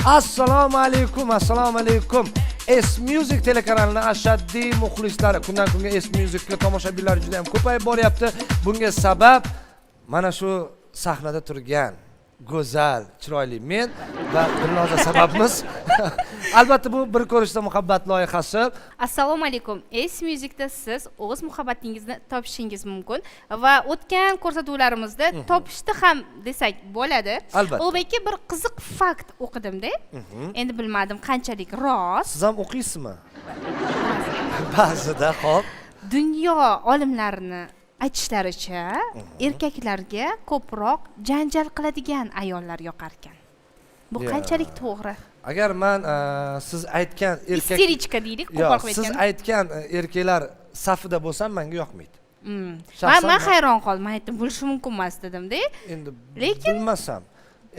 Assalomu alaykum. S Music telekanalining ashaddiy muxlislari. Kundan kunga S Music'ga tomoshabinlar juda ham ko'payib boryapti. Bunga sabab mana shu sahnada turgan go'zal, chiroyli men va Dilnoza sababimiz. Albatta bu bir ko'rishda muhabbat loyihasi. Assalomu alaykum. S Music'da siz o'z muhabbatingizni topishingiz mumkin va o'tgan ko'rsatuvlarimizda topishdi ham desak bo'ladi. O'bekka bir qiziq fakt o'qidim-da. Endi bilmadim qanchalik rost. Siz ham o'qiysizmi? Ba'zida, xo'p. Dunyo olimlarini aytishlaricha, erkaklarga ko'proq janjal qiladigan ayollar yoqar ekan. Bu qanchalik to'g'ri? Agar men siz aytgan erkak isterichka deylik, qo'pol qilib aytgan. Siz aytgan erkaklar safida bo'lsam menga yoqmaydi. Men hayron qoldim, aytdim, bo'lishi mumkin emas dedim-da. Endi bilmasam.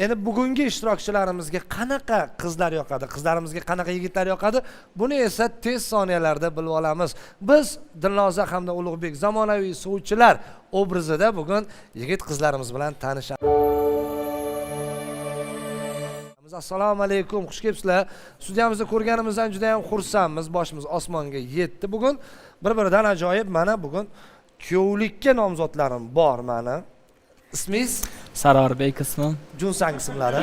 Endi bugungi ishtirokchilarimizga qanaqa qizlar yoqadi, qizlarimizga qanaqa yigitlar yoqadi, buni esa tez soniyalarda bilib olamiz. Biz Dilnoza hamda Ulug'bek zamonaviy suvchilar obrazida bugun yigit qizlarimiz bilan tanishamiz. Assalomu alaykum, xush kelibsizlar. Studiyamizda ko'rganimizdan juda ham xursandmiz. Boshimiz osmonga yetdi bugun. Bir-biridan ajoyib. Mana bugun kuyovlikka nomzodlarim bor meni. Ismingiz? Sarvarbek ismim. Junsang ismlari.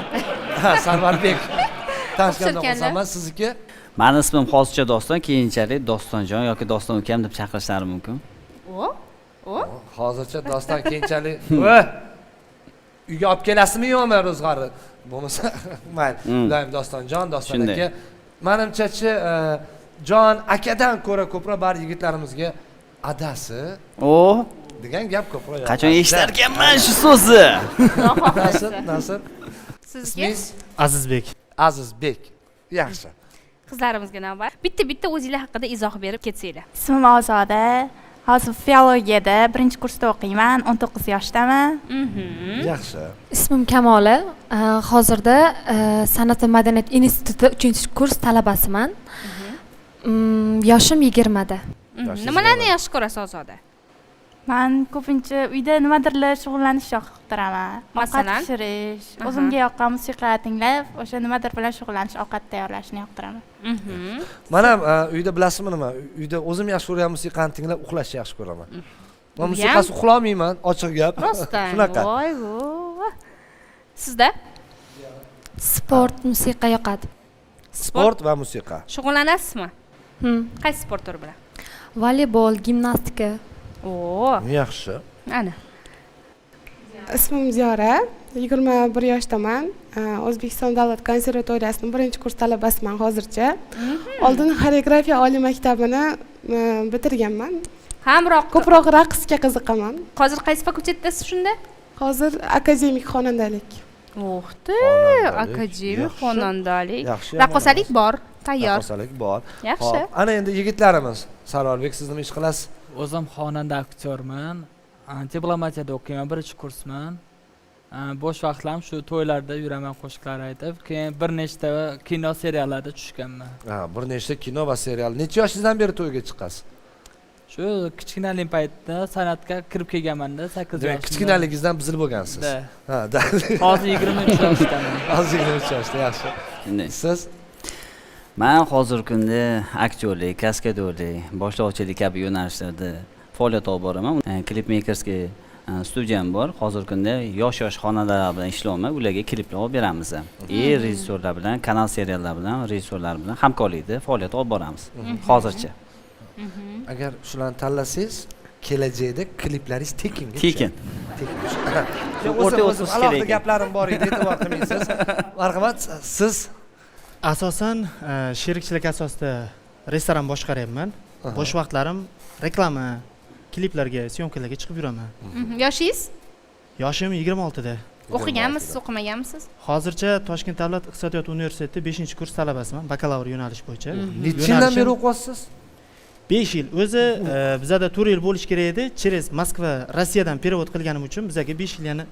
Sarvarbek. Tanishgandan xursandman. Sizniki? Meni ismim hozircha Doston, keyinchalik Dostonjon yoki Doston ukam deb chaqirishlari mumkin. Hozircha Doston, keyinchalik uyga olib kelasizmi yo'qmi ro'zg'ori? Bo'lmasa, mayli. Doim Dostonjon, Doston aka. Menimcha-chi, Jon akadan ko'ra ko'proq bari yigitlarimizga adasi. Degan gap ko'proq. Qachon eshitar ekanman shu so'zni? Nasib. Sizga? Azizbek. Azizbek. Yaxshi. Qizlarimizga navbat. Bitta o'zingiz haqida izoh berib ketsanglar. Ismim Ozoda. Hozir filologiyada 1-kursda o'qiyman, 19 yoshdaman. Yaxshi. Ismim Kamola. Hozirda San'at va madaniyat instituti 3-kurs talabasiman. Yoshim 20 da. Nimalarni yaxshi ko'rasiz Ozoda? Men ko'pincha uyda nimadirlar shug'ullanishni yoqtiraman. Masalan, ovqat pishirish, o'zimga yoqqan musiqa tinglab, o'sha nimadir bilan shug'ullanish, ovqat tayyorlashni yoqtiraman. Men ham uyda bilasizmi nima? Uyda o'zim yaxshi ko'rgan musiqani tinglab uxlashni yaxshi ko'raman. Men musiqasiz uxlolmayman, ochiq gap. Rostdan. Shunaqa. Voy. Sizda? Sport, musiqa yoqadi. Sport va musiqa. Shug'ullanasizmi? Qaysi sport turi bilan? Voleybol, gimnastika. Yaxshi. Ana. Ismim Ziyora, 21 yoshdaman. O'zbekiston davlat konservatoriyasining 1-kurs talabasiman hozircha. Oldin xoreografiya oliy maktabini bitirganman. Ko'proq raqsga qiziqaman. Hozir qaysi fakultetdasiz shunda? Hozir akademik xonandalik. Akademik xonandalik. Raqqosalik bor, tayyor. Raqqosalik bor. Yaxshi. Ana endi yigitlarimiz. Sarvarbek, siz nima ish qilasiz? O'zim xonanda aktyorman. Diplomatiyada o'qiyman, 1-kursman. Bo'sh vaqtlarim shu to'ylarda yuraman, qo'shiqlar aytib, keyin bir nechta kino seriallarda tushganman. Bir nechta kino va serial. Necha yoshingizdan beri to'yga chiqasiz? Shu kichkinalik paytda san'atga kirib kelganman-da, 8 yoshda. Demak, kichkinaligingizdan bizil bo'lgansiz. Hozir 23 yoshdaman. Hozir 23 yoshda, yaxshi. Siz? Men hozirgi kunda aktyorlik, kaskadorlik, boshlovchilik kabi yo'nalishlarda faoliyat olib boraman. Klipmakerskiy studiyam bor. Hozirgi kunda yosh xonandalar bilan ishlayman, ularga kliplar olib beramiz. Rejissyorlar bilan, kanal seriallar bilan, rejissyorlar bilan hamkorlikda faoliyat olib boramiz. Hozircha. Agar shularni tanlasangiz, kelajakda kliplaringiz tekinga tekin. O'rta alohida gaplarim bor edi, e'tibor qilmaysiz. Marhamat, siz? Asosan sherikchilik asosida restoran boshqaryapman. Bo'sh vaqtlarim reklama, kliplarga, syomkalarga chiqib yuraman. Yoshingiz? Yoshim 26 da. O'qiganmisiz, o'qimaganmisiz? Hozircha Toshkent davlat iqtisodiyot universiteti 5-kurs talabasiman, bakalavr yo'nalish bo'yicha. Necha yildan beri o'qiyapsiz? 5 yil. O'zi bizada 4 yil bo'lish kerak edi. Через Moskva, Rossiyadan perevod qilganim uchun bizga 5 yil yana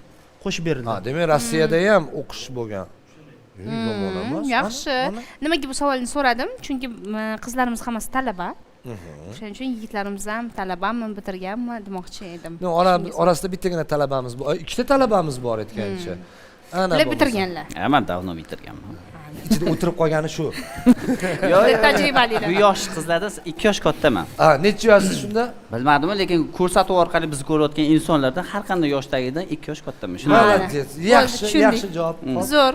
qo'shib berildi. Demak, Rossiyada ham o'qish bo'lgan. Yaxshi. Nimaga bu savolni so'radim? Chunki qizlarimiz hammasi talaba. Shuning uchun yigitlarimiz ham talabami, bitirganmi demoqchi edim. Orasida bittagina talabamiz bor. 2 ta talabamiz bor aytgancha. Ana bitirganlar. Men davno bitirganman. ichida o'tirib qolgani shu. Yo'q, tajribalilar. bu yosh qizlarda 2 yosh kattaman. Necha yoshsiz shunda? Bilmadim, lekin ko'rsatuv orqali biz ko'rayotgan insonlardan har qanday yoshdagidan 2 yosh kattaman. Shuni Молодец. Yaxshi, tushundik. yaxshi javob. Zo'r.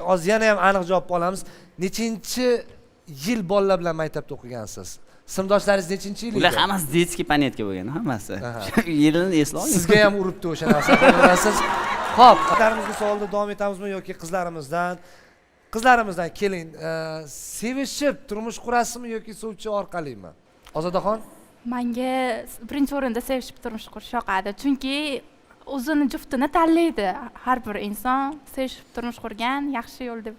Hozir yana ham aniq javob olamiz. Nechinchi yil bolalar bilan maktabda o'qigansiz? Sinfdoshlaringiz nechinchi yil edi? ular hammasi детский panetka bo'lgan, hammasi. Yilini eslolmayman. Sizga ham uribdi o'sha narsa, bilasiz. Xo'p, qizlarimizga savolda davom etamizmi yoki qizlarimizdan? Qizlarimizdan keling, sevishib turmush qurasizmi yoki sovchi orqalimi? Ozodaxon? Menga birinchi o'rinda sevishib turmush qurish yoqadi, chunki o'zini juftini tanlaydi. Har bir inson sevishib turmush qurgan yaxshi yo'l deb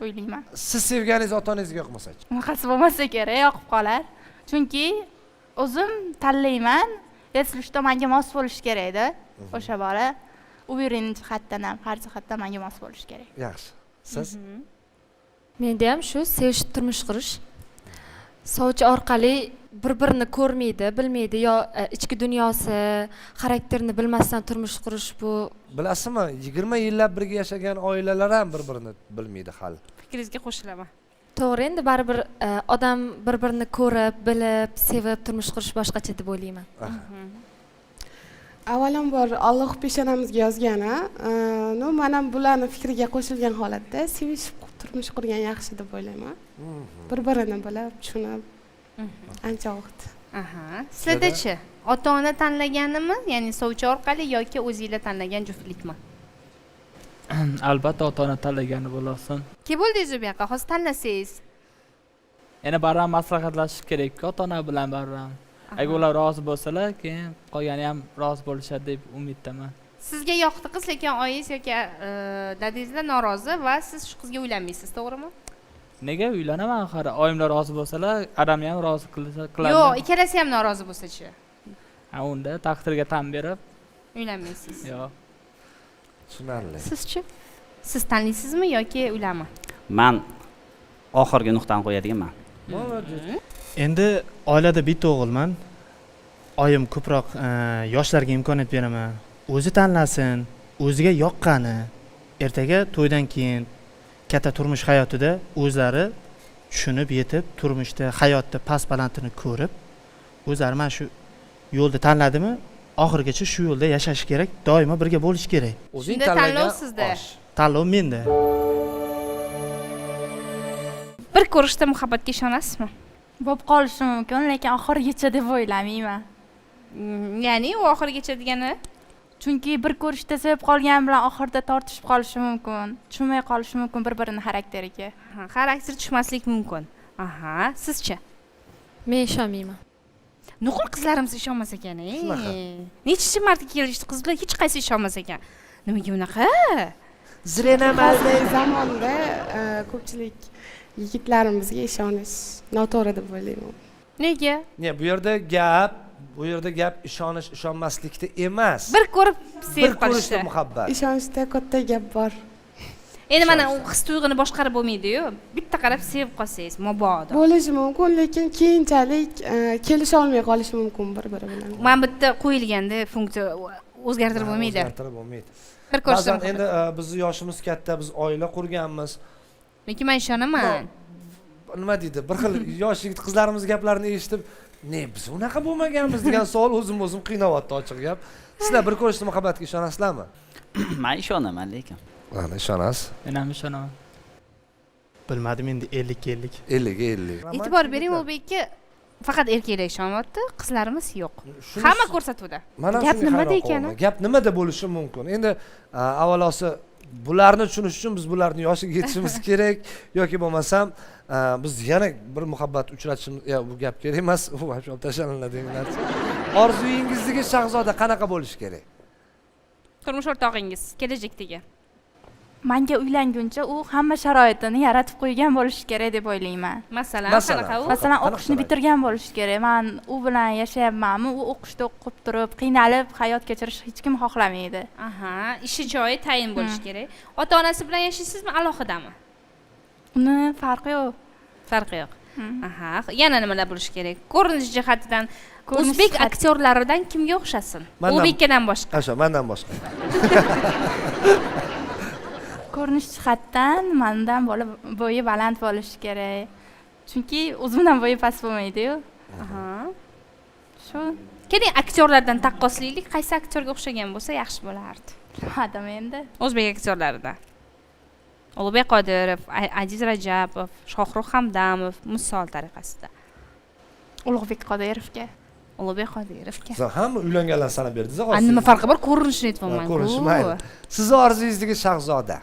o'ylayman. Siz sevganingiz ota-onangizga yoqmasa-chi? Bunaqasi bo'lmasa kerak, yoqib qolar. Chunki o'zim tanlayman, если menga mos bo'lish kerak-da. O'sha bola uверенный jihatdan ham, har jihatdan menga mos bo'lish kerak. Yaxshi. Siz? Menda ham shu sevishib turmush qurish. Sovchi orqali bir-birini ko'rmaydi, bilmaydi, yo ichki dunyosi, xarakterini bilmasdan turmush qurish bu. Bilasizmi, 20 yillab birga yashagan oilalar ham bir-birini bilmaydi hali. Fikringizga qo'shilaman. To'g'ri, endi baribir odam bir-birini ko'rib, bilib, sevib turmush qurish boshqacha deb o'ylayman. Avvalambor Alloh peshonamizga yozgani, men ham bularning fikriga qo'shilgan holatda sevishib turmush qurgan yaxshi deb o'ylayman. Bir-birini bilib, tushunib ancha vaqt. Sizlarda-chi? Ota-ona tanlaganimi, ya'ni sovchi orqali yoki o'zingizlar tanlagan juftlikmi? Albatta ota-ona tanlagani bo'lsin. Kim bo'ldingiz bu yoqqa? Hozir tanlasangiz. Yana baribir maslahatlashish kerak-ku ota-ona bilan baribir. Agar ular rozi bo'lsalar, keyin qolgani ham rozi bo'lishadi deb umiddaman. Sizga yoqdi qiz, lekin oyingiz yoki dadangizlar norozi va siz shu qizga uylanmaysiz, to'g'rimi? Nega uylanaman axir? Oyimlar rozi bo'lsalar, adamni ham rozi qiladi. Yo'q, ikkalasi ham norozi bo'lsa-chi? Unda taqdirga tan berib uylanmaysiz. Yo'q. Tushunarli. Sizchi? Siz tanlaysizmi yoki uylanmi? Men oxirgi nuqtani qo'yadiganman. Endi oilada bitta o'g'ilman. Oyim ko'proq yoshlarga imkoniyat beraman. O'zi tanlasin, o'ziga yoqqani, ertaga to'ydan keyin katta turmush hayotida o'zlari tushunib yetib, turmushda, hayotda past-balandini ko'rib, o'zlari mana shu yo'lni tanladimi, oxirgacha shu yo'lda yashash kerak, doimo birga bo'lish kerak. O'zing Shunda tanlov sizda. Tanlov menda. Bir ko'rishda muhabbatga ishonasizmi? Bo'lib qolishi mumkin, lekin oxirigacha deb o'ylamayman. Ya'ni u oxirigacha degani? Chunki bir ko'rishda sevib qolgan bilan oxirida tortishib qolishi mumkin, tushunmay qolishi mumkin bir-birini xarakteriga. Xarakter tushmaslik mumkin. Sizchi? Men ishonmayman. Nuqul qizlarimiz ishonmas ekan, Necha marta kelishdi qizlar hech qaysi ishonmas ekan. Nimaga unaqa? Hozirgi zamonda ko'pchilik yigitlarimizga ishonish noto'g'ri deb o'ylayman. Nega? Bu yerda gap ishonish, ishonmaslikda emas. Bir ko'rib sevib Bir ko'rishda qolishdi. muhabbat. Ishonishda katta gap bor. Endi mana u his tuyg'uni boshqarib bo'lmaydi-yu. Bitta qarab sevib qolsangiz, mabodo. Bo'lishi mumkin, lekin keyinchalik kelisha olmay qolishi mumkin bir-biri bilan. Men bitta qo'yilganda funksiya o'zgartirib bo'lmaydi. O'zgartirib bo'lmaydi. Bir ko'rishda. Ba'zan endi bizni yoshimiz katta, biz oila qurganmiz. Lekin men ishonaman. Nima deydi? Bir xil yosh yigit qizlarimiz gaplarini eshitib, biz unaqa bo'lmaganmiz degan savol o'zim qiynayapti, ochiq gap. Sizlar bir ko'rishda muhabbatga ishonasizlarmi? Men ishonaman, lekin. Mana ishonasiz. Men ham ishonaman. Bilmadim endi 50-50. 50-50. E'tibor bering, Ulbekka faqat erkaklar ishonyapti, qizlarimiz yo'q. Hamma ko'rsatuvda. Gap nimada ekan? Gap nimada bo'lishi mumkin? Endi avvalosi bularni tushunish uchun biz bularni yoshiga yetishimiz kerak yoki bo'lmasam biz yana bir muhabbat uchratishimiz, bu gap kerak emas, u ham tashlaniladigan narsa. Orzuyingizdagi shahzoda qanaqa bo'lishi kerak? Turmush o'rtog'ingiz kelajakdagi. Menga uylanguncha u hamma sharoitini yaratib qo'ygan bo'lishi kerak deb o'ylayman. Masalan, qanaqa u? Masalan, o'qishni bitirgan bo'lishi kerak. Men u bilan yashayapmanmi, u o'qishda o'qib turib, qiynalib hayot kechirish hech kim xohlamaydi. Ishi joyi tayin bo'lishi kerak. Ota-onasi bilan yashaysizmi, alohidami? Uni farqi yo'q. Farqi yo'q. Yana nimalar bo'lishi kerak? Ko'rinish jihatidan o'zbek aktyorlaridan kimga o'xshasin? Ulbekkadan boshqa. Mendan boshqa. ko'rinish jihatdan mendan bo'yi baland bo'lishi kerak. Chunki o'zimdan bo'yi past bo'lmaydi-yu. Aha. Shu Keling, aktyorlardan taqqoslaylik. Qaysi aktyorga o'xshagan bo'lsa yaxshi bo'lardi? bilmadim endi. O'zbek aktyorlaridan. Ulug'bek Qodirov, Aziz Rajabov, Shohrux Hamdamov misol tariqasida. Ulug'bek Qodirovga. Ulug'bek Qodirovga. Siz hamma uylanganlar sanab berdingiz, Nima farqi bor? Ko'rinishini aytmayman. Ko'rinish mayli. Sizni orzungizdagi shahzoda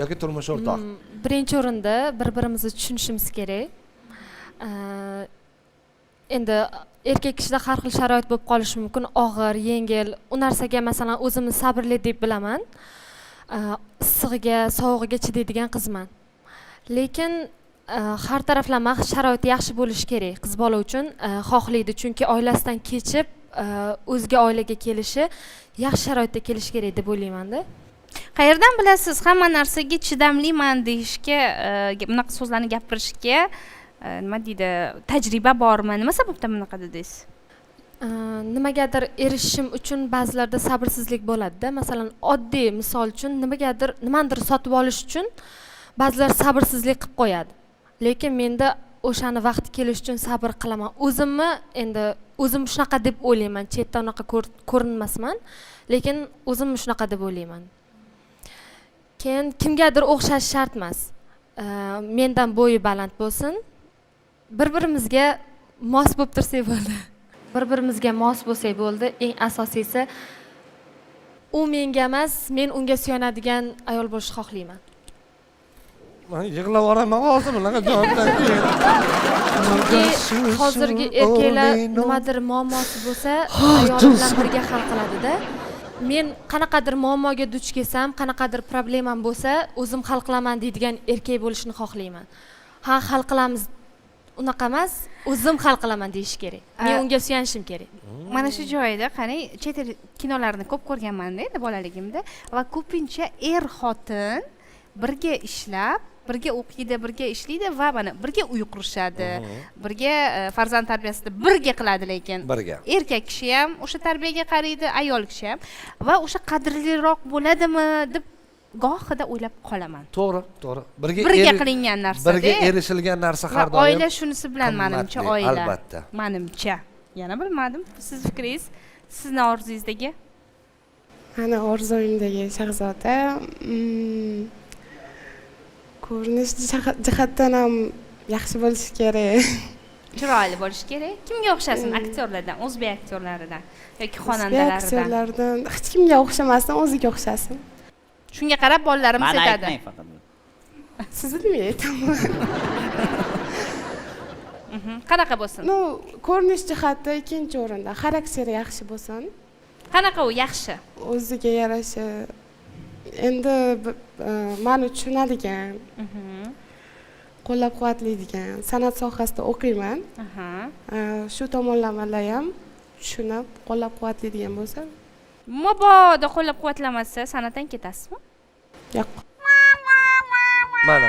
yoki turmush o'rtoq. Birinchi o'rinda bir-birimizni tushunishimiz kerak. Endi erkak kishida har xil sharoit bo'lib qolishi mumkin, og'ir, yengil. U narsaga masalan o'zimni sabrli deb bilaman. Issig'iga, sovug'iga chidaydigan qizman. Lekin har taraflama sharoiti yaxshi bo'lishi kerak qiz bola uchun xohlaydi, chunki oilasidan kechib o'zga oilaga kelishi yaxshi sharoitda kelishi kerak deb o'ylayman-da. Qayerdan bilasiz hamma narsaga chidamliman deyishga, bunaqa so'zlarni gapirishga nima deydi, tajriba bormi? Nima sababdan bunaqa dedingiz? Nimagadir erishishim uchun ba'zilarda sabrsizlik bo'ladi-da. Masalan, oddiy misol uchun nimadir sotib olish uchun ba'zilar sabrsizlik qilib qo'yadi. Lekin menda o'shani vaqti kelish uchun sabr qilaman. O'zim shunaqa deb o'ylayman. Chetdan unaqa ko'rinmasman, lekin o'zim shunaqa deb o'ylayman. Keyin kimgadir o'xshash shart emas. Mendan bo'yi baland bo'lsin. Bir-birimizga mos bo'lib tursak bo'ldi. Bir-birimizga mos bo'lsak bo'ldi. Eng asosiysi u menga emas, men unga suyanadigan ayol bo'lishni xohlayman. Men yig'lab yuboraman hozir bunaqa javobdan keyin. Hozirgi erkaklar nimadir muammosi bo'lsa, ayol bilan birga hal qiladi-da. Men qanaqadir muammoga duch kelsam, qanaqadir problemam bo'lsa, o'zim hal qilaman deydigan erkak bo'lishni xohlayman. Ha, hal qilamiz. Unaqa emas, o'zim hal qilaman deyish kerak. Men unga suyanishim kerak. Mana shu joyda qarang, chet el kinolarini ko'p ko'rganman-da endi bolaligimda va ko'pincha xotin birga ishlab, birga o'qiydi, birga ishlaydi va mana birga uy qurishadi. Birga farzand tarbiyasida birga qiladi, lekin birga. Erkak kishi ham o'sha tarbiyaga qaraydi, ayol kishi ham va o'sha qadrliroq bo'ladimi deb gohida o'ylab qolaman. To'g'ri. Birga qilingan narsa. Birga erishilgan narsa har doim. Oila shunisi bilan menimcha oila. Albatta. Menimcha. Yana bilmadim. Siz fikringiz, sizni orzungizdagi? Ana orzuyimdagi shahzoda ko'rinish jihatdan ham yaxshi bo'lishi kerak. Chiroyli bo'lishi kerak. Kimga o'xshasin aktyorlardan, o'zbek aktyorlaridan yoki xonandalardan? Aktyorlardan hech kimga o'xshamasdan o'ziga o'xshasin. Shunga qarab bolalarimiz Mana aytadi. aytmang faqat. Sizni nima aytaman? Qanaqa bo'lsin? Ko'rinish jihati ikkinchi o'rinda, xarakteri yaxshi bo'lsin. Qanaqa u yaxshi? O'ziga yarasha endi meni tushunadigan, qo'llab-quvvatlaydigan, san'at sohasida o'qiyman. Shu tomonlamalar ham tushunib, qo'llab-quvvatlaydigan bo'lsa. Mabodo qo'llab-quvvatlamasa, san'atdan ketasizmi? Yo'q.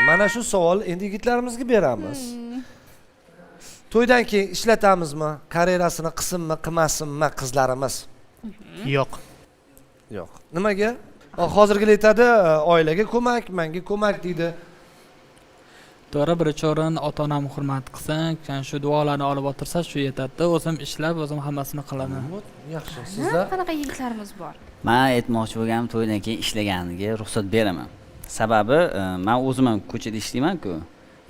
Mana shu savol endi yigitlarimizga beramiz. To'ydan keyin ishlatamizmi? Karyerasini qilsinmi, qilmasinmi qizlarimiz? Yo'q. Nimaga? Hozirgilar aytadi, oilaga ko'mak, menga ko'mak deydi. To'g'ri, birinchi o'rin ota-onamni hurmat qilsin, shu duolarni olib o'tirsa shu yetadi. O'zim ishlab, o'zim hammasini qilaman. Yaxshi, sizlar Qanaqa yigitlarimiz bor? Men aytmoqchi bo'lganim, to'ydan keyin ishlaganiga ruxsat beraman. Sababi, men o'zim ham ko'chada ishlayman-ku.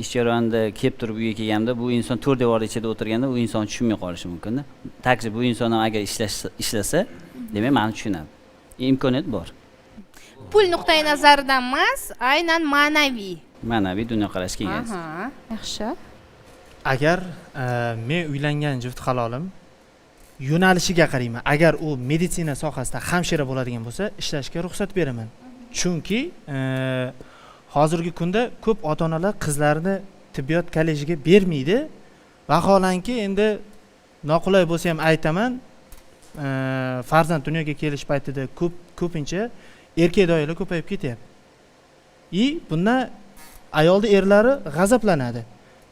Ish jarayonida kelib turib uyga kelganda bu inson to'rt devor ichida o'tirganda u inson tushunmay qolishi mumkin-da. Taksi bu inson ham agar ishlasa, demak meni tushunadi. Imkoniyat bor. Pul nuqtai nazaridan emas, aynan ma'naviy. Ma'naviy dunyoqarashga egasiz. Yaxshi. Agar men uylangan juft halolim yo'nalishiga qarayman. Agar u meditsina sohasida hamshira bo'ladigan bo'lsa, ishlashga ruxsat beraman. Chunki hozirgi kunda ko'p ota-onalar qizlarini tibbiyot kollejiga bermaydi. Vaholanki endi noqulay bo'lsa ham aytaman, farzand dunyoga kelish paytida ko'pincha erkak doyalar ko'payib ketyapti. Bundan ayolning erlari g'azablanadi.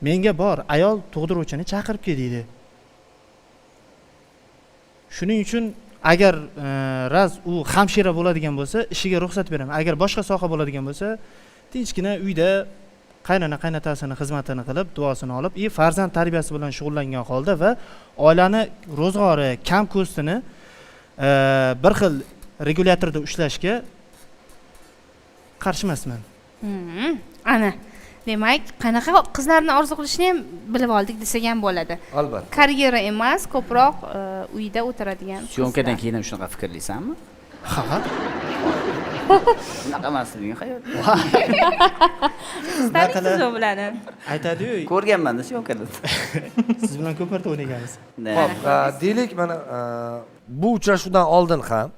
Menga bor, ayol tug'diruvchini chaqirib kel deydi. Shuning uchun agar raz u hamshira bo'ladigan bo'lsa ishiga ruxsat beraman. Agar boshqa soha bo'ladigan bo'lsa tinchgina uyda qaynona qaynotasini xizmatini qilib duosini olib farzand tarbiyasi bilan shug'ullangan holda va oilani ro'zg'ori kam ko'stini bir xil regulyatorda ushlashga qarshi emasman. Ana demak qanaqa qizlarni orzu qilishni ham bilib oldik desak ham bo'ladi. Albatta. Karyera emas, ko'proq uyda o'tiradigan syomkadan keyin ham shunaqa fikrlaysanmi? Ha. Unaqa emasliging hayot. Taniysiz u bilan. Aytadi-yu, Ko'rganman-da syomkada. siz bilan ko'p marta o'ynaganmiz. Xo'p, deylik mana bu uchrashuvdan oldin ham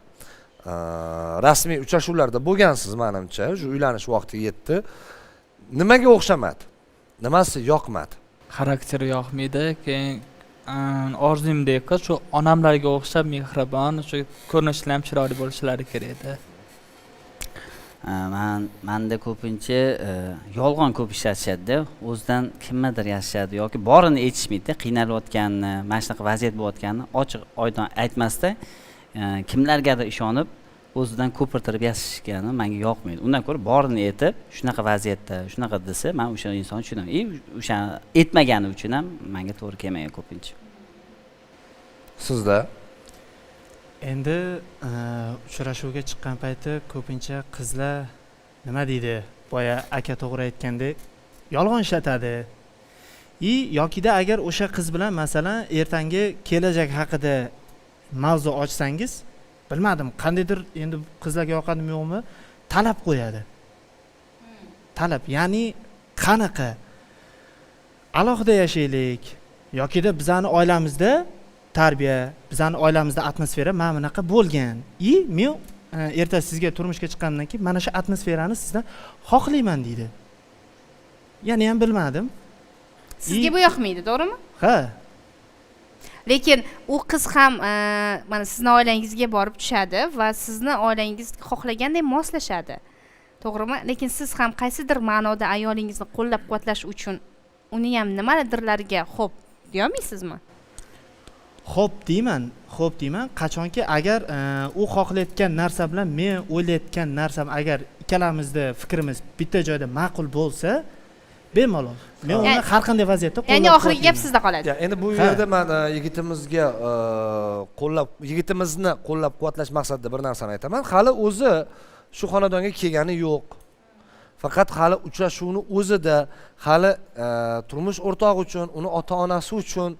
rasmiy uchrashuvlarda bo'lgansiz menimcha, shu uylanish vaqti yetdi. Nimaga o'xshamadi? Nimasi yoqmadi? Xarakteri yoqmaydi, keyin orzumdek qiz shu onamlarga o'xshab mehribon, shu ko'rinishlari ham chiroyli bo'lishlari kerak edi. Manda ko'pincha yolg'on ko'p ishlatishadi-da, o'zidan kimnidir yashashadi yoki borini aytishmaydi-da, qiynalayotganini, mana shunaqa vaziyat bo'layotganini ochiq oydin aytmasdan kimlargadir ishonib o'zidan ko'pirtirib yashashgani menga yoqmaydi. Undan ko'ra borini aytib, shunaqa vaziyatda, shunaqa desa, men o'sha insonni tushunaman. O'sha aytmagani uchun ham menga to'g'ri kelmagan ko'pincha. Sizda? Endi uchrashuvga chiqqan payti ko'pincha qizlar nima deydi? Boya aka to'g'ri aytgandek, yolg'on ishlatadi. Yokida agar o'sha qiz bilan masalan ertangi kelajak haqida mavzu ochsangiz, bilmadim, qandaydir endi qizlarga yoqadimi yo'qmi, talab qo'yadi. Talab, ya'ni qanaqa alohida yashaylik yokida bizani oilamizda tarbiya, bizani oilamizda atmosfera mana bunaqa bo'lgan. Men erta sizga turmushga chiqqandan keyin mana shu atmosferani sizdan xohlayman deydi. Ya'ni ham bilmadim. Sizga bu yoqmaydi, to'g'rimi? Ha. Lekin u qiz ham mana sizning oilangizga borib tushadi va sizni oilangiz xohlagandek moslashadi. To'g'rimi? Lekin siz ham qaysidir ma'noda ayolingizni qo'llab-quvvatlash uchun uni ham nimadirlarga xo'p deyolmaysizmi? Xo'p deyman. Qachonki agar u xohlayotgan narsa bilan men o'ylayotgan narsam agar ikkalamizni fikrimiz bitta joyda ma'qul bo'lsa, bemalol. Men uni har qanday vaziyatda qo'llab. Ya'ni oxirgi gap sizda qoladi. Endi bu yerda men yigitimizni qo'llab-quvvatlash maqsadida bir narsani aytaman. Hali o'zi shu xonadonga kelgani yo'q. Faqat hali uchrashuvni o'zida, hali turmush o'rtog'i uchun, uni ota-onasi uchun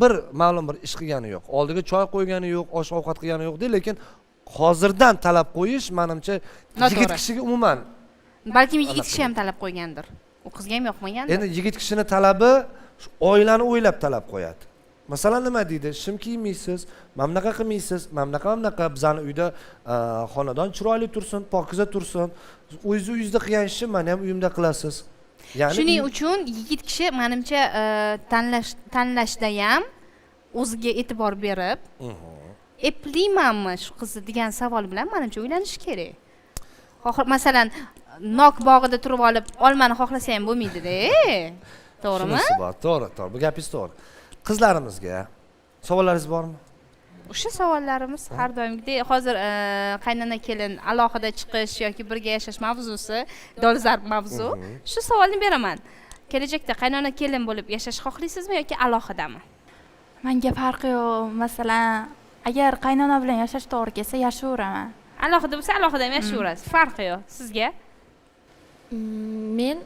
bir ma'lum bir ish qilgani yo'q. Oldiga choy qo'ygani yo'q, osh-ovqat qilgani yo'q, lekin hozirdan talab qo'yish menimcha yigit kishiga umuman, balkim yigit kishi ham talab qo'ygandir. U qizga ham yoqmagandir. Endi yigit kishini talabi oilani o'ylab talab qo'yadi. Masalan nima deydi? Shim kiymaysiz, mana bunaqa qilmaysiz, mana bunaqa bizani uyda xonadon chiroyli tursin, pokiza tursin. O'zingizda qilgan ishni men ham uyimda qilasiz. Ya'ni shuning uchun yigit kishi menimcha tanlashda ham o'ziga e'tibor berib, epliymanmi shu qizni degan savol bilan menimcha o'ylanish kerak. Masalan, nok bog'ida turib olib, olmani xohlasa ham bo'lmaydi-da. To'g'rimi? To'g'ri. Bu gapingiz to'g'ri. Qizlarimizga savollaringiz bormi? O'sha savollarimiz har doimgidek. Hozir qaynona kelin alohida chiqish yoki birga yashash mavzusi, dolzarb mavzu. Shu savolni beraman. Kelajakda qaynona kelin bo'lib yashash xohlaysizmi yoki alohidami? Menga farqi yo'q. Masalan, agar qaynona bilan yashash to'g'ri kelsa, yashayveraman. Alohida bo'lsa, alohida ham yashayverasiz. Farqi yo'q. Sizga? Men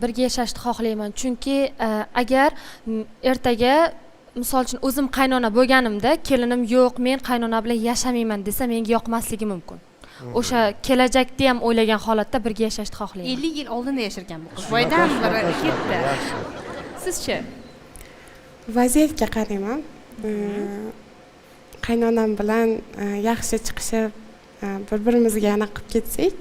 birga yashashni xohlayman, chunki agar ertaga misol uchun o'zim qaynona bo'lganimda kelinim yo'q, men qaynona bilan yashamayman desa menga yoqmasligi mumkin. O'sha kelajakda ham o'ylagan holatda birga yashashni xohlayman. 50 yil oldinda yasharkan bu qiz. Boydan biri ketdi. Sizchi? Vaziyatga qarayman. Qaynonam bilan yaxshi chiqishib, bir-birimizga yana qilib ketsak,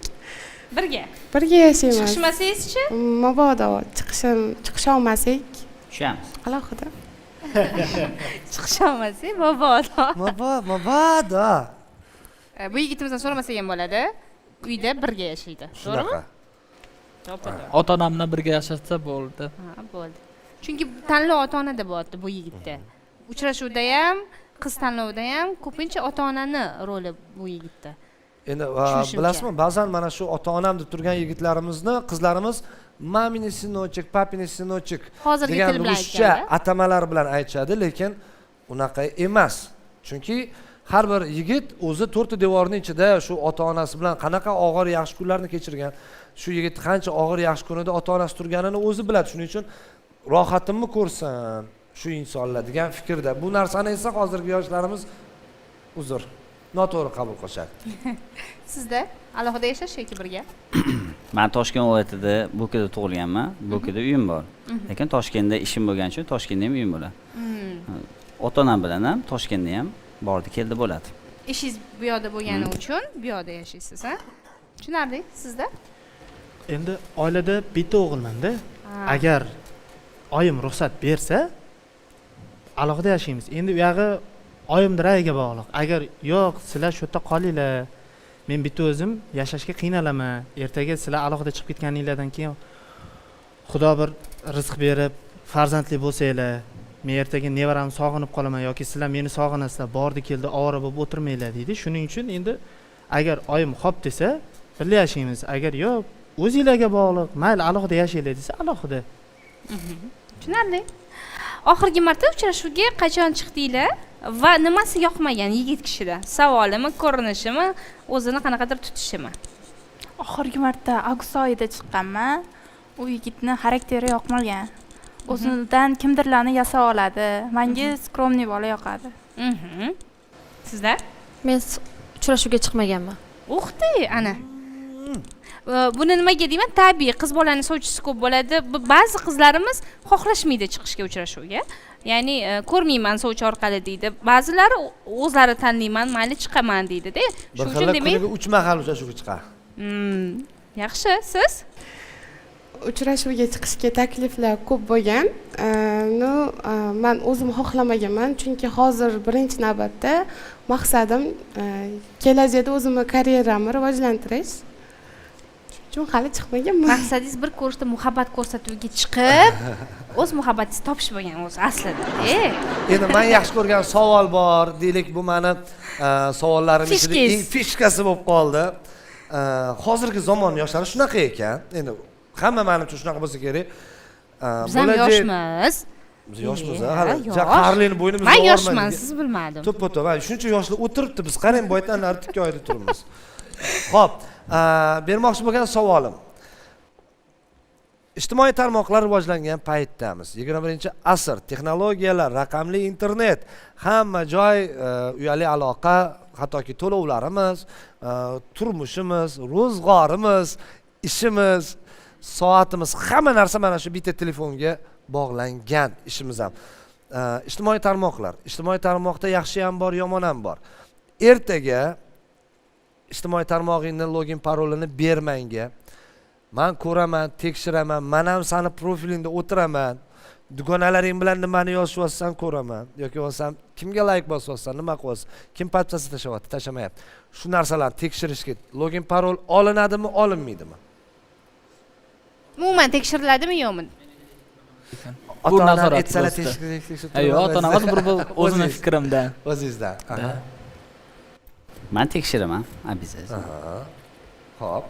birga yashaymiz. Chiqishmasangizchi? Mabodo chiqisha olmasak, Tushamiz. alohida. Chiqisha olmasak, mabodo. Bu yigitimizdan so'ramasak ham bo'ladi. Uyda birga yashaydi. To'g'rimi? Ota-onam bilan birga yashasa bo'ldi. Ha, bo'ldi. Chunki tanlov ota-onada bo'ldi bu yigitda. Uchrashuvda ham qiz tanlovida ham ko'pincha ota onani roli bu yigitda. Endi Tushunishimcha. bilasizmi, ba'zan mana shu ota-onam deb turgan yigitlarimizni qizlarimiz mamini sinochik, papini sinochik Hozirgi degan til bilan ruscha aytganda. atamalar bilan aytishadi, lekin unaqa emas. Chunki har bir yigit o'zi to'rtta devorning ichida shu ota-onasi bilan qanaqa og'ir yaxshi kunlarni kechirgan, shu yigit qancha og'ir yaxshi kunida ota-onasi turganini o'zi biladi. Shuning uchun rohatimni ko'rsin shu insonlar degan fikrda. Bu narsani esa hozirgi yoshlarimiz uzr, noto'g'ri qabul qilishadi. Sizda alohida yashash yoki birga? Men Toshkent viloyatida Bo'kida tug'ilganman. Bo'kida uyim bor. Lekin Toshkentda ishim bo'lgani uchun Toshkentda ham uyim bo'ladi. Ota-onam bilan ham Toshkentda ham bordi keldi bo'ladi. Ishingiz bu yoqda bo'lgani uchun bu yoqda yashaysiz, ha? Tushunardik. Sizda? Endi oilada bitta o'g'ilman-da. Agar oyim ruxsat bersa, alohida yashaymiz. Endi u yog'i oyimning rayiga bog'liq. Agar yo'q, sizlar shu yerda qolinglar. Men bitta o'zim yashashga qiynalaman. Ertaga sizlar alohida chiqib ketganinglardan keyin Xudo bir rizq berib, farzandli bo'lsanglar, men ertaga nevaramni sog'inib qolaman yoki sizlar meni sog'inasizlar, bordi keldi ovora bo'lib o'tirmanglar deydi. Shuning uchun endi agar oyim xo'p desa, birga yashaymiz. Agar yo'q, o'zingizlarga bog'liq, mayli alohida yashanglar desa, alohida. Tushunardik. Oxirgi marta uchrashuvga qachon chiqdinglar va nimasi yoqmagan yigit kishida? Savolimi, ko'rinishimi, o'zini qanaqadir tutishimi? Oxirgi marta avgust oyida chiqqanman. U yigitni xarakteri yoqmagan. O'zidan kimdirlarni yasa oladi. Menga skromniy bola yoqadi. Sizlar? Men uchrashuvga chiqmaganman. Uxti, ana. Buni nimaga deyman? Tabiiy, qiz bolaning sovchisi ko'p bo'ladi. Ba'zi qizlarimiz xohlashmaydi chiqishga uchrashuvga. Ya'ni ko'rmayman sovchi orqali deydi. Ba'zilari o'zlari tanlayman, mayli chiqaman deydi-da. Shuning uchun demak, kuniga 3 mahal uchrashuvga chiqadi. Yaxshi, siz? Uchrashuvga chiqishga takliflar ko'p bo'lgan. Men o'zim xohlamaganman, chunki hozir birinchi navbatda maqsadim kelajakda o'zimni karyeramni rivojlantirish. Chunki hali chiqmaganman. Maqsadingiz bir ko'rishda muhabbat ko'rsatuviga chiqib, o'z muhabbatingizni topish bo'lgan o'zi aslida. Endi men yaxshi ko'rgan savol bor, deylik bu meni savollarim ichida eng fishkasi bo'lib qoldi. Hozirgi zamon yoshlari shunaqa ekan. Endi hamma menimcha shunaqa bo'lsa kerak. Biz ham yoshmiz. Biz yoshmiz, hali qarlini bo'ynimizga Men yoshman, siz bilmadim. To'p-to'p, shuncha yoshlar o'tiribdi, biz qarang boydan nari tikka oyda turibmiz. Xo'p, bermoqchi bo'lgan savolim. Ijtimoiy tarmoqlar rivojlangan paytdamiz. 21-asr, texnologiyalar, raqamli internet, hamma joy uyali aloqa, hattoki to'lovlarimiz, turmushimiz, ro'zg'orimiz, ishimiz, soatimiz, hamma narsa mana shu bitta telefonga bog'langan ishimiz ham. Ijtimoiy tarmoqlar. Ijtimoiy tarmoqda yaxshi ham bor, yomon ham bor. Ertaga ijtimoiy tarmog'ingni login parolini bermanga. Men ko'raman, tekshiraman, men ham seni profilingda o'tiraman. Dugonalaring bilan nimani yozishyapsan ko'raman yoki bo'lsam kimga like bosyapsan, nima qilyapsan, kim papchasi tashyapti, tashamayapti. Shu narsalarni tekshirishga login parol olinadimi, olinmaydimi? Umuman tekshiriladimi, yo'qmi? Ota-onalar aytsalar tekshirib. Yo'q, ota-onalar bir o'zini fikrimda. O'zingizdan. Men tekshiraman, abizasiz. Xo'p.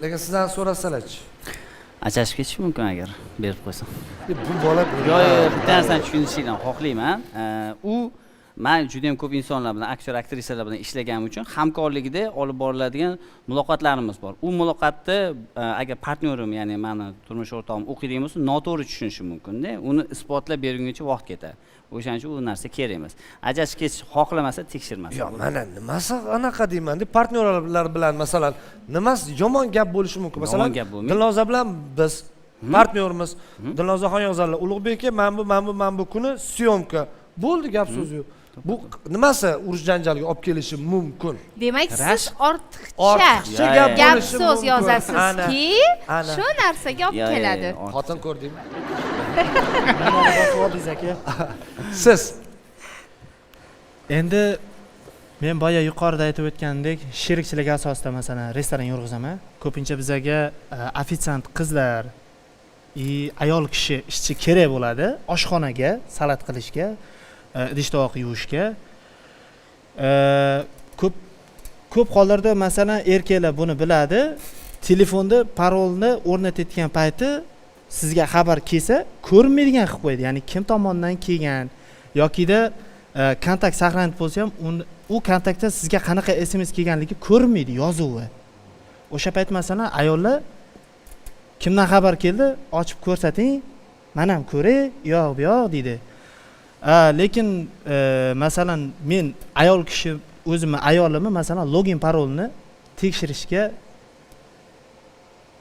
Lekin sizdan so'rasalar-chi? Achashib ketish mumkin agar berib qo'ysam. Bu bola yo'q, bitta narsani tushunishingni xohlayman. Men juda ham ko'p insonlar bilan, aktyor, aktrisalar bilan ishlaganim uchun hamkorligida olib boriladigan muloqotlarimiz bor. U muloqotda agar partnyorim, ya'ni meni turmush o'rtog'im o'qiydigan bo'lsa, noto'g'ri tushunishi mumkin-da. Uni isbotlab berguncha vaqt ketadi. O'shaning uchun u narsa kerak emas. Ajrashib ketish xohlamasa tekshirmasin. Yo'q, mana nimasi anaqa deyman deb partnyorlar bilan masalan nimasi yomon gap bo'lishi mumkin. Masalan, Dilnoza bilan biz partnyorimiz. Dilnozaxon yozadilar, Ulug'bek aka, men bu kuni syomka. Bo'ldi, gap so'z yo'q. Bu nimasi urush janjalga olib kelishi mumkin? Demak, siz ortiqcha gap so'z yozasizki, shu narsaga olib keladi. Xotin ko'rdingmi? aka. Siz Endi men boya yuqorida aytib o'tgandek, sherikchilik asosida masalan restoran yurg'izaman. Ko'pincha bizga ofitsiant qizlar, ayol kishi ishchi kerak bo'ladi oshxonaga, salat qilishga. idish tovoq yuvishga. Ko'p hollarda masalan erkaklar buni biladi. Telefonda parolni o'rnatayotgan payti sizga xabar kelsa, ko'rinmaydigan qilib qo'yadi. Ya'ni kim tomonidan kelgan yokida kontakt saqlanib bo'lsa ham, u kontaktda sizga qanaqa SMS kelganligi ko'rinmaydi, yozuvi. O'sha payt masalan ayollar kimdan xabar keldi, ochib ko'rsating, men ham ko'ray, yo'q bu yoq deydi. Lekin masalan men ayol kishi o'zimni ayolimni masalan login parolni tekshirishga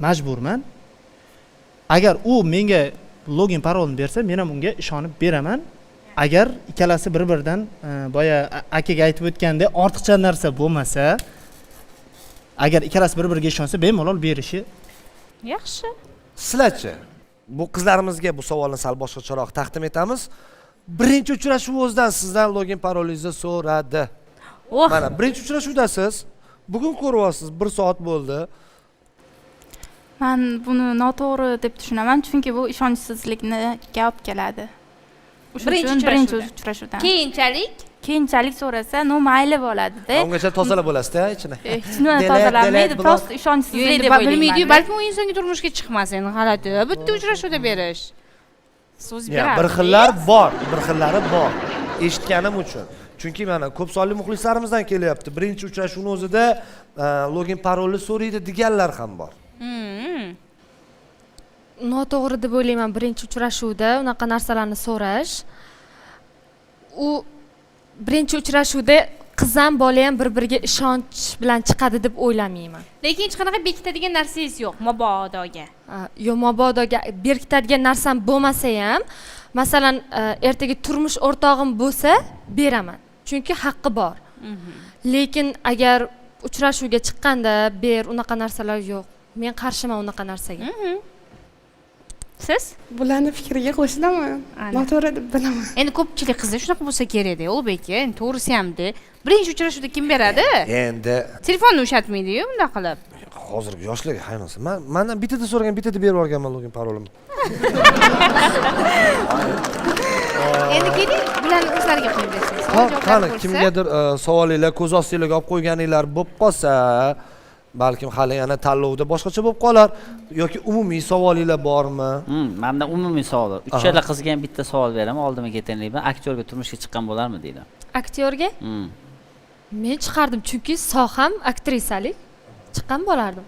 majburman. Agar u menga login parolni bersa, men ham unga ishonib beraman. Agar ikkalasi bir-biridan boya akaga aytib o'tgandek ortiqcha narsa bo'lmasa, agar ikkalasi bir-biriga ishonsa, bemalol berishi Yaxshi. Sizlarchi? Bu qizlarimizga bu savolni sal boshqacharoq taqdim etamiz. Birinchi uchrashuvingizdan sizdan login parolingizni so'radi. Mana birinchi uchrashuvdasiz. Bugun ko'ryapsiz, 1 soat bo'ldi. Men buni noto'g'ri deb tushunaman, chunki bu ishonchsizlikni olib keladi. Birinchi uchrashuvdan. Keyinchalik so'rasa, no mayli bo'ladi-da. Ungacha tozalab bo'lasizda ichini. Hech nima tozalanmaydi, prosta ishonchsizlik deb o'ylayman. Bilmaydi-yu, balki u insonga turmushga chiqmas endi g'alati. Bitta uchrashuvda berish. So'z beradi. Bir xillari bor, bir xillari bor. Eshitganim uchun. Chunki mana ko'p sonli muxlislarimizdan kelyapti. Birinchi uchrashuvning o'zida login parolni so'raydi deganlar ham bor. Noto'g'ri deb o'ylayman birinchi uchrashuvda unaqa narsalarni so'rash. U birinchi uchrashuvda qiz ham bola ham bir-biriga ishonch bilan chiqadi deb o'ylamayman. Lekin hech qanaqa bekitadigan narsangiz yo'q, mabodoga. Yo'q, mabodoga berkitadigan narsam bo'lmasa ham, masalan, ertaga turmush o'rtog'im bo'lsa, beraman. Chunki haqqi bor. Lekin agar uchrashuvga chiqqanda unaqa narsalar yo'q. Men qarshiman unaqa narsaga. Siz? Bularni fikriga qo'shilaman. Noto'g'ri deb bilaman. Endi ko'pchilik qizlar shunaqa bo'lsa kerak-da, Ulbek, endi to'g'risi ham-da. Birinchi uchrashuvda kim beradi? Endi telefonni ushatmaydi-yu bunday qilib. Hozirgi yoshlarga hayronsan. Mendan bittada so'ragan, bittada berib yuborganman login parolimni. Endi keling, bularni o'zlariga qo'yib bersangiz. Qani kimgadir savolinglar, ko'z ostinglarga olib qo'yganinglar bo'lib qolsa, balkim hali yana tanlovda boshqacha bo'lib qolar yoki umumiy savolinglar bormi? Menda umumiy savol bor. Uchala qizga ham bitta savol beraman, oldimga ketinglar. Aktyorga turmushga chiqqan bo'larmi deydi. Aktyorga? Men chiqardim, chunki soham aktrisalik. Chiqqan bo'lardim.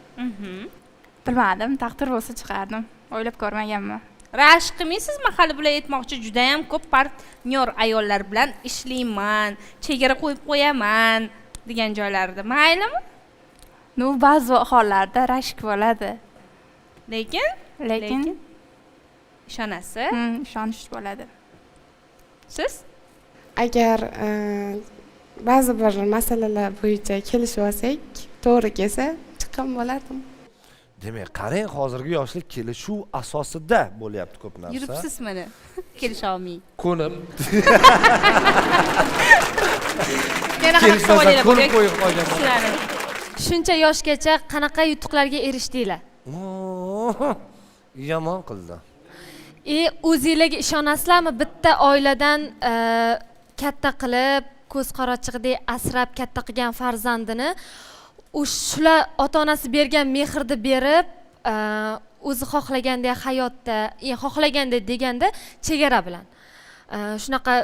Bilmadim, taqdir bo'lsa chiqardim. O'ylab ko'rmaganman. Rashk qilmaysizmi? Hali bular aytmoqchi, juda ham ko'p partnyor ayollar bilan ishlayman, chegara qo'yib qo'yaman degan joylarda. Maylimi? Ba'zi hollarda rashk bo'ladi. Lekin ishonasi? Ishonish bo'ladi. Siz? Agar ba'zi bir masalalar bo'yicha kelishib olsak, to'g'ri kelsa, chiqqan bo'lardim. Demak, qarang, hozirgi yoshlik kelishuv asosida bo'lyapti ko'p narsa. Yuribsiz mana. Kelisha olmay. Ko'nib. Yana qanaqa savollar bor? Qo'yib qo'ygan. Shuncha yoshgacha qanaqa yutuqlarga erishdinglar? Yomon qildi. O'zingizlarga ishonasizlarmi? Bitta oiladan katta qilib, ko'z qorachig'idek asrab katta qilgan farzandini shular ota-onasi bergan mehrni berib, o'zi xohlagandek hayotda, xohlagandek deganda chegara bilan shunaqa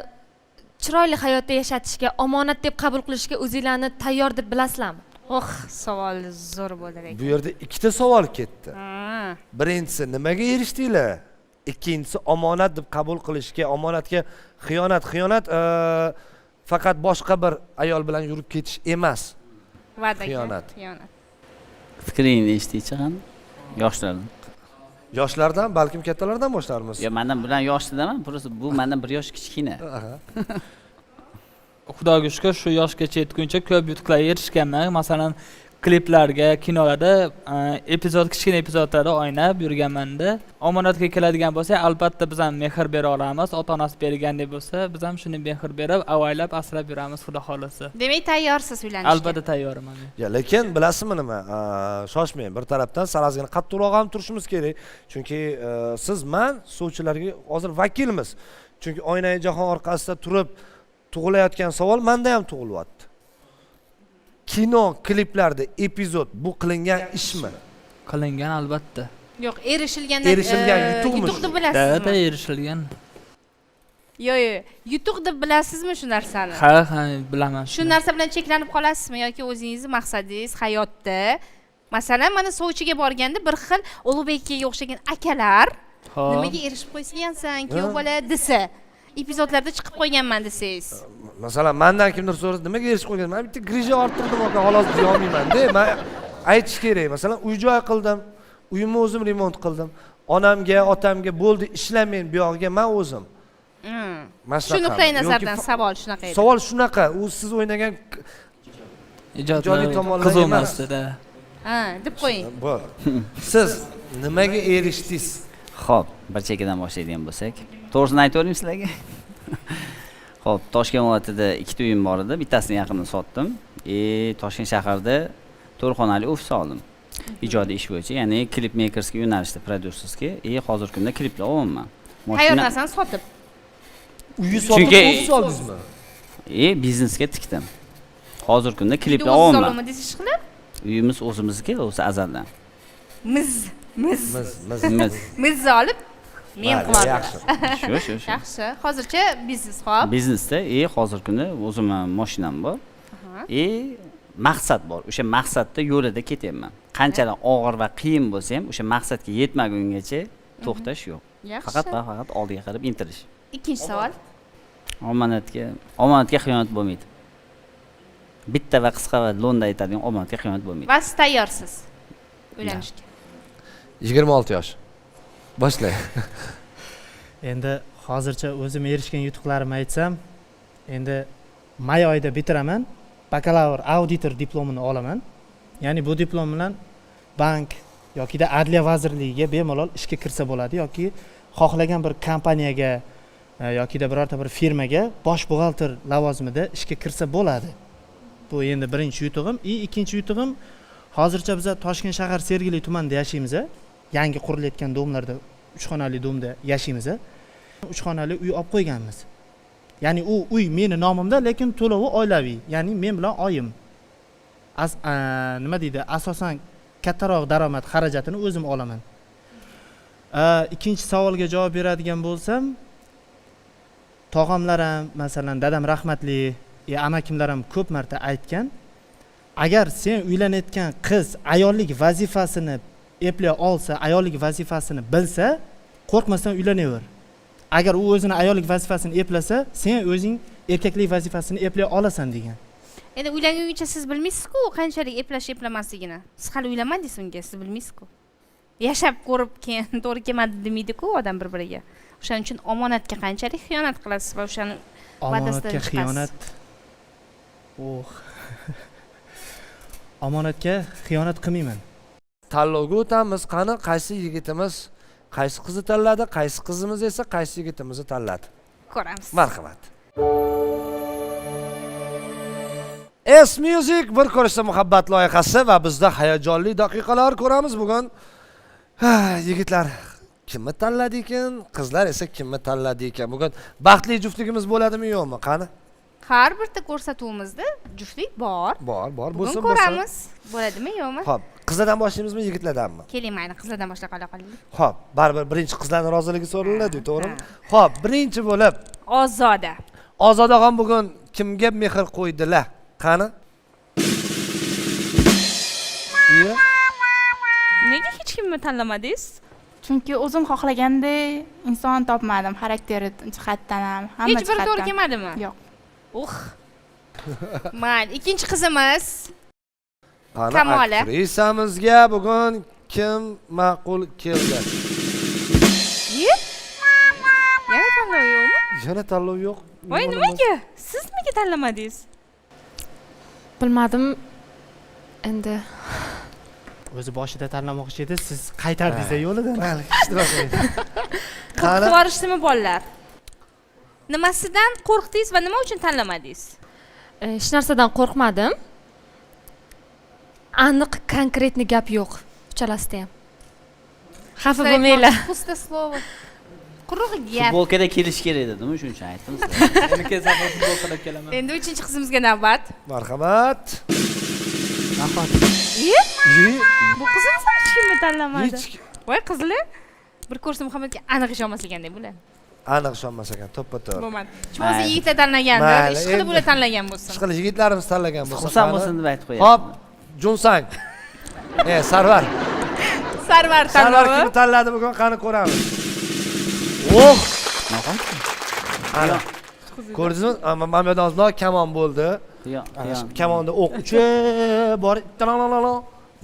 chiroyli hayotda yashatishga, omonat deb qabul qilishga o'zingizlarni tayyor deb bilasizlarmi? Savol zo'r bo'ldi lekin. Bu yerda ikkita savol ketdi. Birinchisi nimaga erishdinglar? Ikkinchisi omonat deb qabul qilishga, omonatga xiyonat faqat boshqa bir ayol bilan yurib ketish emas. Xiyonat. Fikringni eshitaychi qani? Yoshlardan. Yoshlardan, balkim kattalardan boshlarmiz. Yo, mendan bilan yoshlidaman, просто bu mendan 1 yosh kichkina. Xudoga shukr, shu yoshgacha yetguncha ko'p yutuqlarga erishganman. Masalan, kliplarga, kinolarda kichkina epizodlarda o'ynab yurganman-da. Omonatga keladigan bo'lsa, albatta biz ham mehr bera olamiz. Ota-onasi bergandek bo'lsa, biz ham shuni mehr berib, avaylab asrab yuramiz, xudo xolasa. Demak, tayyorsiz uylanishga? Albatta tayyorman. Lekin bilasizmi nima? Shoshmang, bir tarafdan sarazgina qattiqroq ham turishimiz kerak. Chunki siz men suvchilarga hozir vakilmiz. Chunki oynai jahon orqasida turib tug'ilayotgan savol menda ham tug'ilyapti. Kino kliplarda epizod bu qilingan ishmi? Qilingan albatta. Yo'q, erishilgan yutuqmi? yutuq deb Da bilasizmi? erishilgan. Yo'q, yutuq deb bilasizmi shu narsani? Ha, bilaman. Shu narsa bilan cheklanib qolasizmi yoki o'zingizni maqsadingiz hayotda? Masalan, mana Sochiga borganda bir xil Ulug'bekka o'xshagan akalar nimaga erishib qo'ysansan, kuyov bola desa, epizodlarda chiqib qo'yganman desangiz. Masalan, mendan kimdir so'rasa, nimaga erishib qo'ygan? Men bitta grija orttirdim, aka, xolos deya olmayman-da. Men aytish kerak. Masalan, uy-joy qildim, uyimni o'zim remont qildim. Onamga, otamga bo'ldi, ishlamayman bu yog'iga men o'zim. Shu nuqtai nazardan savol shunaqa edi. Savol shunaqa, u siz o'ynagan ijodiy tomonlar qiziq emas. emasda. Ha, deb qo'ying. Siz nimaga erishdingiz? Xo'p, bir chekkadan boshlaydigan bo'lsak, to'g'risini aytaveraymi sizlarga? Xo'p, Toshkent viloyatida 2 ta uyim bor edi, bittasini yaqinda sotdim. Toshkent shahrida 4 xonali ofis oldim. Ijodiy ish bo'yicha, ya'ni klip makersga yo'nalishda, prodyuserga, hozirgi kunda kliplar olaman. Tayyor narsani sotib. Uyni sotib ofis oldingizmi? Biznesga tikdim. Hozirgi kunda kliplar olaman. olaman. Ishqilib? Uyimiz o'zimizniki, o'zi azaldan. Miz olib men qilaman. Yaxshi. Shu. Yaxshi. Hozircha biznes xo'p. Biznesda hozirgi kunda o'zimning mashinam bor. Maqsad bor. O'sha maqsadda yo'lida ketyapman. Qanchalar og'ir va qiyin bo'lsa ham, o'sha maqsadga yetmagungacha to'xtash yo'q. Faqat oldiga qarab intilish. Ikkinchi savol. Omonatga xiyonat bo'lmaydi. Bitta va qisqa va lo'nda aytadigan omonatga xiyonat bo'lmaydi. Va siz tayyorsiz uylanishga. 26 yosh. Boshlang. Endi hozircha o'zim erishgan yutuqlarimni aytsam, endi may oyida bitiraman. Bakalavr auditor diplomini olaman. Ya'ni bu diplom bilan bank yoki Adliya vazirligiga bemalol ishga kirsa bo'ladi yoki xohlagan bir kompaniyaga yoki birorta bir firmaga bosh buxgalter lavozimida ishga kirsa bo'ladi. Bu endi birinchi yutug'im. Ikkinchi yutug'im, hozircha biz Toshkent shahar Sergeli tumanida yashaymiz. Yangi qurilayotgan domlarda 3 xonali domda yashaymiz. 3 xonali uy olib qo'yganmiz. Ya'ni u uy meni nomimda, lekin to'lovi oilaviy. Ya'ni men bilan oyim nima deydi, asosan kattaroq daromad xarajatini o'zim olaman. Ikkinchi savolga javob beradigan bo'lsam, tog'amlarim, masalan, dadam rahmatli, amakimlar ham ko'p marta aytgan, agar sen uylanayotgan qiz ayollik vazifasini eplay olsa, ayollik vazifasini bilsa, qo'rqmasdan uylanaver. Agar u o'zini ayollik vazifasini eplasa, sen o'zing erkaklik vazifasini eplay olasan degan. Endi uylanguncha siz bilmaysiz-ku, qanchalik eplamasligini. Siz hali uylanmadingiz unga, siz bilmaysiz-ku. Yashab ko'rib keyin to'g'ri kelmadi demaydi-ku odam bir-biriga. O'shaning uchun omonatga qanchalik xiyonat qilasiz va o'shani omonatga xiyonat. Omonatga xiyonat qilmayman. Tanlovga o'tamiz. Qani qaysi yigitimiz qaysi qizni tanladi, qaysi qizimiz esa qaysi yigitimizni tanladi? Ko'ramiz. Marhamat. S Music bir ko'rishda muhabbat loyihasi va bizda hayajonli daqiqalar ko'ramiz bugun. Yigitlar kimni tanladi ekan, qizlar esa kimni tanladi ekan? Bugun baxtli juftligimiz bo'ladimi yo'qmi? Qani? Har birta ko'rsatuvimizda juftlik bor. Bor, bo'lsin. Bugun ko'ramiz. Bo'ladimi yo'qmi? Xo'p, qizlardan boshlaymizmi, yigitlardanmi? Keling, mayli, qizlardan boshlab qolaylik. Xo'p, baribir birinchi qizlarning roziligi so'raladi, to'g'rimi? Xo'p, birinchi bo'lib Ozoda. Ozodaxon bugun kimga mehr qo'ydilar? Qani? Nega hech kimni tanlamadingiz? Chunki o'zim xohlagandek inson topmadim, xarakteri jihatdan ham, hamma Hech biri to'g'ri kelmadimi? Yo'q. Mayli, ikkinchi qizimiz Qani Kamola. aktrisamizga bugun kim ma'qul keldi? Yana tanlov yo'qmi? Yana tanlov yo'q. Voy, nimaga? Siz nimaga tanlamadingiz? Bilmadim. Endi O'zi boshida tanlamoqchi edi, siz qaytardingiz yo'lidan. Mayli, ishtirok qiling. Qo'rqib yuborishdimi bolalar? Nimasidan qo'rqdingiz va nima uchun tanlamadingiz? hech narsadan qo'rqmadim. Aniq, konkretni gap yo'q uchalasida ham. Xafa bo'lmanglar. Pusta slovo. quruq gap. Futbolkada kelish kerak dedim, shuning uchun aytdim sizga. Endi kelsa futbolkada kelaman. Endi 3-qizimizga navbat. Marhamat. Bu qizimiz hech kimni tanlamadi. Hech Voy qizlar. Bir ko'rsa Muhammadga aniq ishonmas ekanda bular. aniq ishonmas ekan, to'ppa-to'g'ri. Bo'lmadi. Chunki yigitlar tanlagandir, Mayli, ish qilib endi- bular tanlagan bo'lsin. Ishqilib yigitlarimiz tanlagan bo'lsa. Xursand bo'lsin deb aytib qo'yapman. Hop, Junsang. Sarvar. Sarvar Sarvar tanlovi. kimni tanladi bugun? Qani ko'ramiz. Oh! Ana. Ko'rdingizmi? Mamladan oznoq kamon bo'ldi. Yo'q, Ana shu yo'q. kamonda o'q uchib bor. Talalala.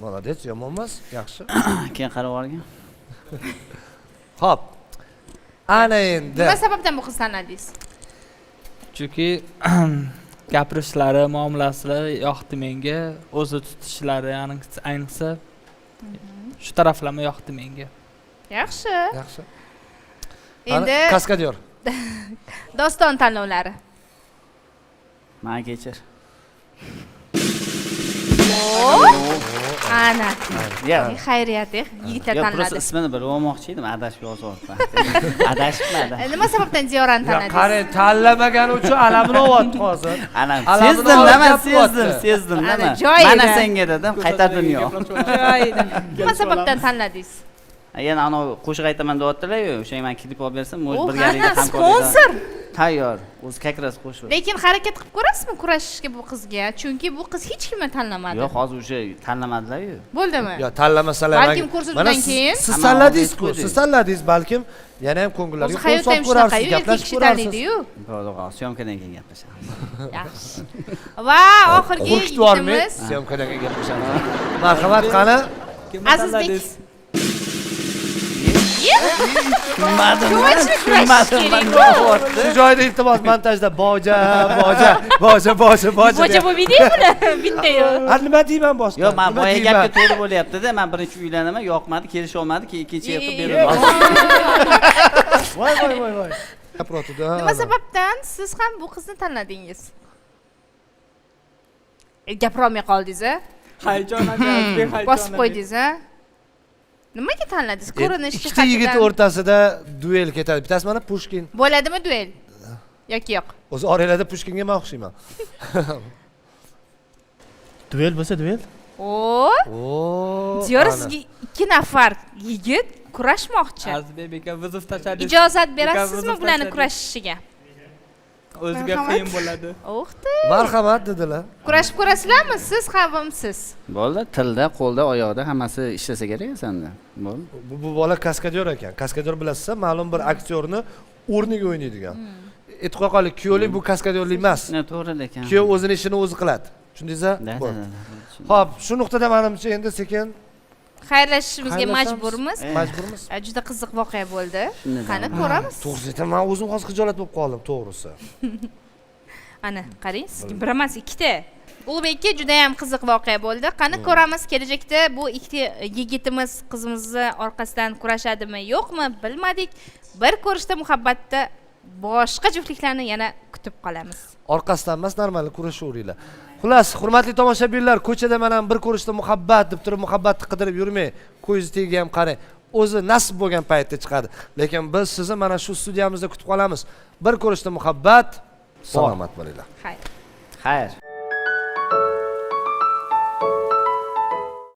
Молодец, yomon emas, yaxshi. Keyin qarab olgan. Hop. Ana endi. Nima sababdan bu qizni tanladingiz? Chunki gapirishlari, muomalalari yoqdi menga, o'zi tutishlari, ayniqsa shu taraflama yoqdi menga. Yaxshi. Yaxshi. Endi kaskadyor. doston tanlovlari. Mana kechir. Ana. Yo'q. Xayriyat, yigitlar Yo'q, просто tanladi. ismini bilib olmoqchi edim, adashib yozyapman. Adashibman. Nima sababdan Ziyorani Ya tanladingiz? qani tanlamagani uchun alamini olyapti hozir. Ana, Alamini sezdim, olib nima gapiryapti. sezdim, Ana, nima. joyida. Mana senga dedim, qaytar dunyo. Joyida. Nima sababdan tanladingiz? Yana ana qo'shiq aytaman deyaptilar-ku, o'shanga men klip olib bersam, o'z Oh, birgalikda ana, hamkorlikda. sponsor. Tayyor, o'zi kakras qo'shib. Lekin harakat qilib ko'rasizmi kurashishga bu qizga? Chunki bu qiz hech kimni tanlamadi. Yo'q, hozir o'sha tanlamadilar-ku. Bo'ldimi? Yo, tanlamasalar Balkim ko'rsatuvdan keyin. Siz Hamma tanladingiz-ku, olib siz tanladingiz, balkim yana ham ko'ngillarga O'zi hayotda ham shunaqa, erkak kishi tanlaydi-yu. To'g'ri, syomkadan keyin gaplashamiz. Yaxshi. Va oxirgi Qo'rqitvormay, yigitimiz syomkadan gaplashamiz. Marhamat, qani? Azizbek. Tushunmadim. Shu joyda iltimos montajda boja. Boja bo'lmaydi-yu buni. Bitta-yu. Ha, nima deyman boshqa? Yo'q, men Nima boya deyman? gapga to'g'ri bo'lyapti-da. Men birinchi uylanaman, yoqmadi, kelisha olmadi, kecha yotib berdim. Voy. Gapiryapti-da. Nima sababdan siz ham bu qizni tanladingiz? Gapira olmay qoldingiz-a? Bosib qo'ydingiz-a? Nimaga tanladingiz? Ko'rinish Ikkita yigit o'rtasida duel ketadi. Bittasi mana Pushkin. Bo'ladimi duel? Yoki yo'q? O'zi oranglarda Pushkinga men o'xshayman. Duel bo'lsa duel. Oo. Diyor sizga 2 nafar yigit kurashmoqchi. Azizbek aka vizov tashadi. Ijozat berasizmi bularni kurashishiga? O'ziga qiyin bo'ladi. O'xti. Marhamat dedilar. Kurashib ko'rasizlarmi? Siz havimsiz. Bo'ldi, tilda, qo'lda, oyoqda hammasi ishlasa kerak senda. Bo'ldi. Bu bola kaskadyor ekan. Kaskadyor bilasizmi? Ma'lum bir aktyorni o'rniga o'ynaydigan. Aytib qo'yaylik, kuyovlik bu kaskadyorlik emas. To'g'ri ekan. Kuyov o'zini ishini o'zi qiladi. Tushundingizmi? Xo'p, shu nuqtada menimcha endi sekin Xayrlashishimizga Xayrlashamiz. majburmiz. majburmiz. Juda qiziq voqea bo'ldi. Shunday Qani dam. ko'ramiz. To'g'risi aytaman, men o'zim hozir xijolat bo'lib qoldim, to'g'risi. Ana, qarang, sizga bir emas, ikkita. Ulug'bekka juda ham qiziq voqea bo'ldi. Qani ko'ramiz kelajakda bu ikkita yigitimiz qizimizni orqasidan kurashadimi, yo'qmi bilmadik. Bir ko'rishda muhabbatda boshqa juftliklarni yana kutib qolamiz. Orqasidan emas, normal kurashaveringlar. Xullas, hurmatli tomoshabinlar, ko'chada mana bir ko'rishda muhabbat deb turib muhabbatni qidirib yurmang. Ko'zingiz tegiga ham qarang. O'zi nasib bo'lgan paytda chiqadi. Lekin biz sizni mana shu studiyamizda kutib qolamiz. Bir ko'rishda muhabbat, salomat bo'linglar. Xayr. Xayr.